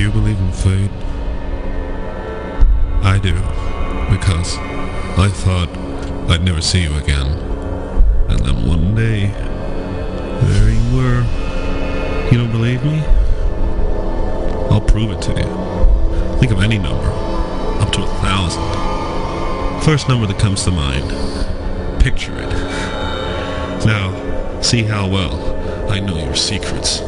you believe in fate? I do, because I thought I'd never see you again. And then one day, there you were. You don't believe me? I'll prove it to you. Think of any number, up to 1,000. First number that comes to mind. Picture it. Now, see how well I know your secrets.